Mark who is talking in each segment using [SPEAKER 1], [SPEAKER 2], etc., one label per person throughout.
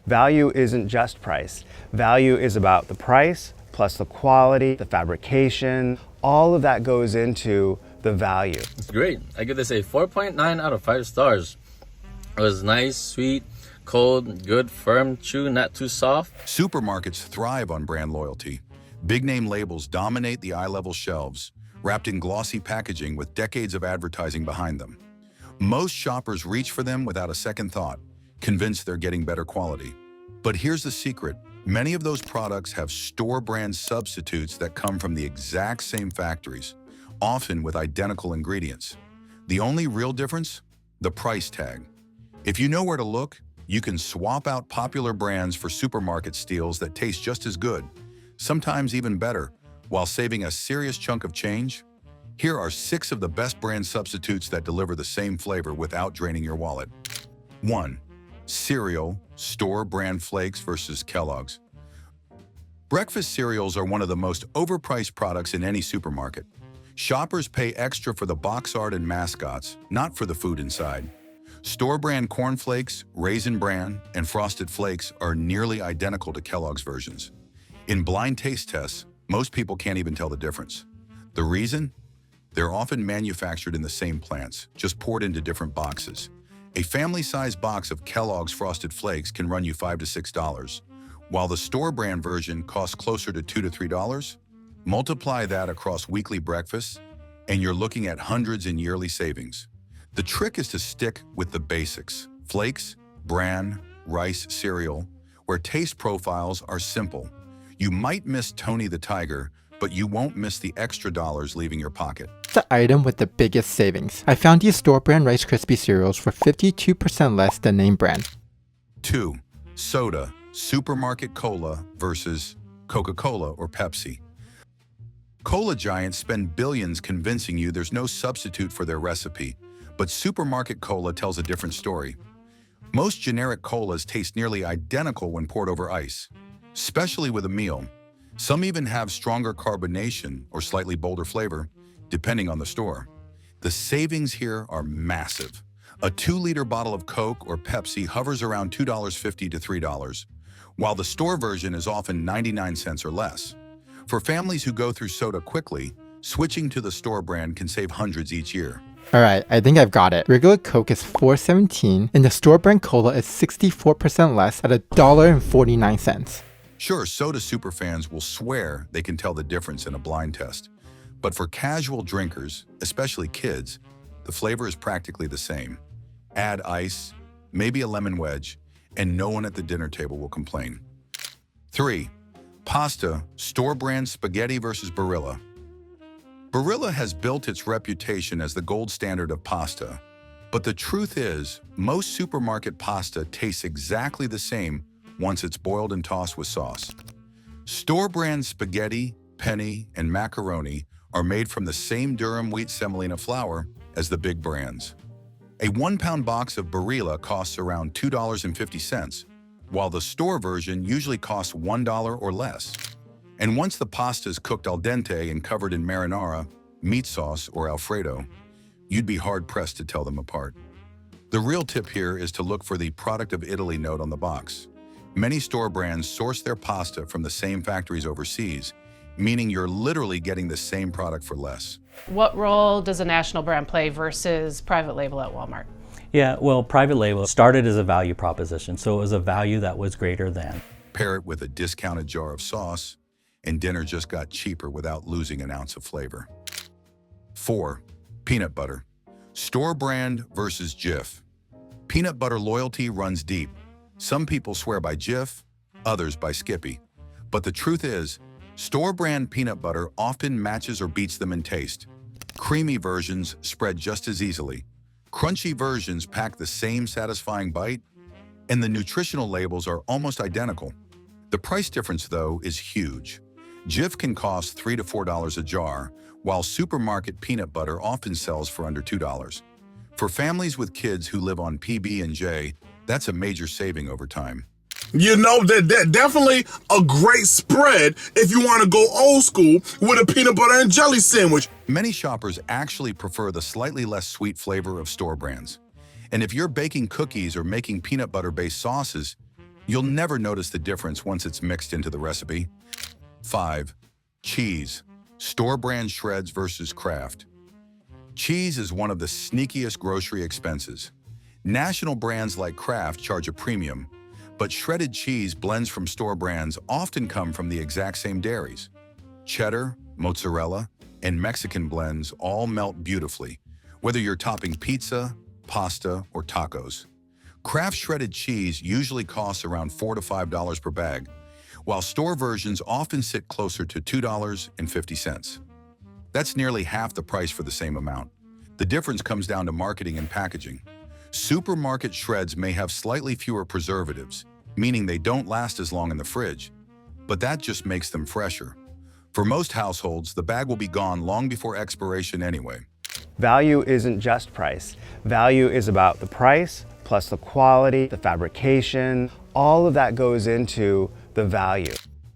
[SPEAKER 1] Value isn't just price. Value is about the price plus the quality, the fabrication, all of that goes into the value.
[SPEAKER 2] It's great. I give this a 4.9 out of 5 stars. It was nice, sweet, cold, good, firm, chew, not too soft.
[SPEAKER 3] Supermarkets thrive on brand loyalty. Big name labels dominate the eye-level shelves, wrapped in glossy packaging with decades of advertising behind them. Most shoppers reach for them without a second thought, convinced they're getting better quality. But here's the secret. Many of those products have store brand substitutes that come from the exact same factories, often with identical ingredients. The only real difference? The price tag. If you know where to look, you can swap out popular brands for supermarket steals that taste just as good, sometimes even better, while saving a serious chunk of change. Here are 6 of the best brand substitutes that deliver the same flavor without draining your wallet. 1. Cereal, store brand flakes versus Kellogg's. Breakfast cereals are one of the most overpriced products in any supermarket. Shoppers pay extra for the box art and mascots, not for the food inside. Store brand Corn Flakes, Raisin Bran, and Frosted Flakes are nearly identical to Kellogg's versions. In blind taste tests, most people can't even tell the difference. The reason? They're often manufactured in the same plants, just poured into different boxes. A family-sized box of Kellogg's Frosted Flakes can run you $5 to $6, while the store brand version costs closer to $2 to $3. Multiply that across weekly breakfasts, and you're looking at hundreds in yearly savings. The trick is to stick with the basics: flakes, bran, rice, cereal, where taste profiles are simple. You might miss Tony the Tiger, but you won't miss the extra dollars leaving your pocket.
[SPEAKER 4] The item with the biggest savings. I found these store brand Rice Krispie cereals for 52% less than name brand.
[SPEAKER 3] 2. Soda, supermarket cola versus Coca-Cola or Pepsi. Cola giants spend billions convincing you there's no substitute for their recipe, but supermarket cola tells a different story. Most generic colas taste nearly identical when poured over ice, especially with a meal. Some even have stronger carbonation or slightly bolder flavor, depending on the store. The savings here are massive. A 2-liter bottle of Coke or Pepsi hovers around $2.50 to $3, while the store version is often 99 cents or less. For families who go through soda quickly, switching to the store brand can save hundreds each year.
[SPEAKER 4] Alright, I think I've got it. Regular Coke is $4.17 and the store brand cola is 64% less at $1.49.
[SPEAKER 3] Sure, soda superfans will swear they can tell the difference in a blind test. But for casual drinkers, especially kids, the flavor is practically the same. Add ice, maybe a lemon wedge, and no one at the dinner table will complain. 3. Pasta, store brand spaghetti versus Barilla. Barilla has built its reputation as the gold standard of pasta, but the truth is, most supermarket pasta tastes exactly the same once it's boiled and tossed with sauce. Store brand spaghetti, penne, and macaroni are made from the same durum wheat semolina flour as the big brands. A 1-pound box of Barilla costs around $2.50, while the store version usually costs $1 or less. And once the pasta is cooked al dente and covered in marinara, meat sauce, or Alfredo, you'd be hard-pressed to tell them apart. The real tip here is to look for the product of Italy note on the box. Many store brands source their pasta from the same factories overseas, meaning you're literally getting the same product for less.
[SPEAKER 5] What role does a national brand play versus private label at Walmart?
[SPEAKER 6] Yeah, well, private label started as a value proposition, so it was a value that was greater than.
[SPEAKER 3] Pair it with a discounted jar of sauce, and dinner just got cheaper without losing an ounce of flavor. 4. Peanut butter. Store brand versus Jif. Peanut butter loyalty runs deep. Some people swear by Jif, others by Skippy. But the truth is, store brand peanut butter often matches or beats them in taste. Creamy versions spread just as easily. Crunchy versions pack the same satisfying bite, and the nutritional labels are almost identical. The price difference, though, is huge. Jif can cost $3 to $4 a jar, while supermarket peanut butter often sells for under $2. For families with kids who live on PB&J, that's a major saving over time.
[SPEAKER 7] You know, that definitely a great spread if you want to go old school with a peanut butter and jelly sandwich.
[SPEAKER 3] Many shoppers actually prefer the slightly less sweet flavor of store brands. And if you're baking cookies or making peanut butter-based sauces, You'll never notice the difference once it's mixed into the recipe. 5. Cheese. Store brand shreds versus Kraft. Cheese is one of the sneakiest grocery expenses. National brands like Kraft charge a premium, but shredded cheese blends from store brands often come from the exact same dairies. Cheddar, mozzarella, and Mexican blends all melt beautifully, whether you're topping pizza, pasta, or tacos. Kraft shredded cheese usually costs around $4 to $5 per bag, while store versions often sit closer to $2.50. That's nearly half the price for the same amount. The difference comes down to marketing and packaging. Supermarket shreds may have slightly fewer preservatives, meaning they don't last as long in the fridge, but that just makes them fresher. For most households, the bag will be gone long before expiration anyway.
[SPEAKER 1] Value isn't just price. Value is about the price plus the quality, the fabrication, all of that goes into the value.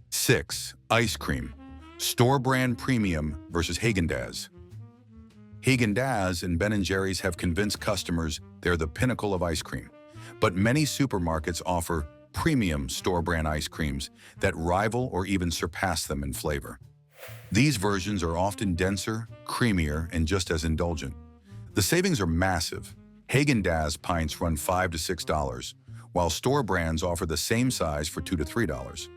[SPEAKER 3] 6. Ice cream. Store brand premium versus Haagen-Dazs. Haagen-Dazs and Ben & Jerry's have convinced customers they're the pinnacle of ice cream, but many supermarkets offer premium store brand ice creams that rival or even surpass them in flavor. These versions are often denser, creamier, and just as indulgent. The savings are massive. Haagen-Dazs pints run $5 to $6, while store brands offer the same size for $2 to $3.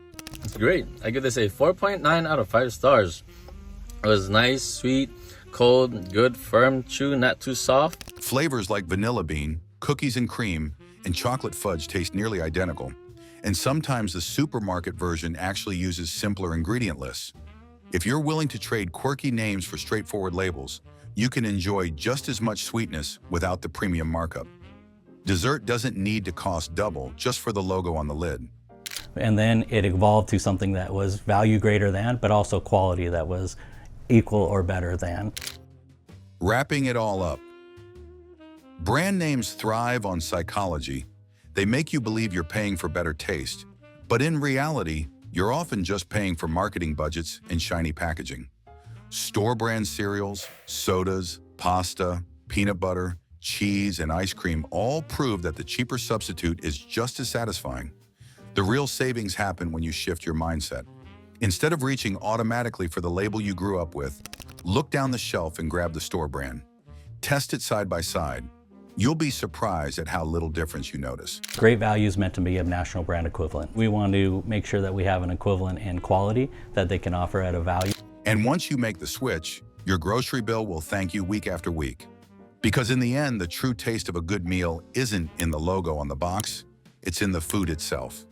[SPEAKER 2] It's great. I give this a 4.9 out of 5 stars. It was nice, sweet, cold, good, firm, chew, not too soft.
[SPEAKER 3] Flavors like vanilla bean, cookies and cream, and chocolate fudge taste nearly identical, and sometimes the supermarket version actually uses simpler ingredient lists. If you're willing to trade quirky names for straightforward labels, you can enjoy just as much sweetness without the premium markup. Dessert doesn't need to cost double just for the logo on the lid.
[SPEAKER 6] And then it evolved to something that was value greater than, but also quality that was equal or better than.
[SPEAKER 3] Wrapping it all up. Brand names thrive on psychology. They make you believe you're paying for better taste, but in reality, you're often just paying for marketing budgets and shiny packaging. Store brand cereals, sodas, pasta, peanut butter, cheese, and ice cream all prove that the cheaper substitute is just as satisfying. The real savings happen when you shift your mindset. Instead of reaching automatically for the label you grew up with, look down the shelf and grab the store brand. Test it side by side. You'll be surprised at how little difference you notice.
[SPEAKER 6] Great value is meant to be a national brand equivalent. We want to make sure that we have an equivalent in quality that they can offer at a value.
[SPEAKER 3] And once you make the switch, your grocery bill will thank you week after week. Because in the end, the true taste of a good meal isn't in the logo on the box, it's in the food itself.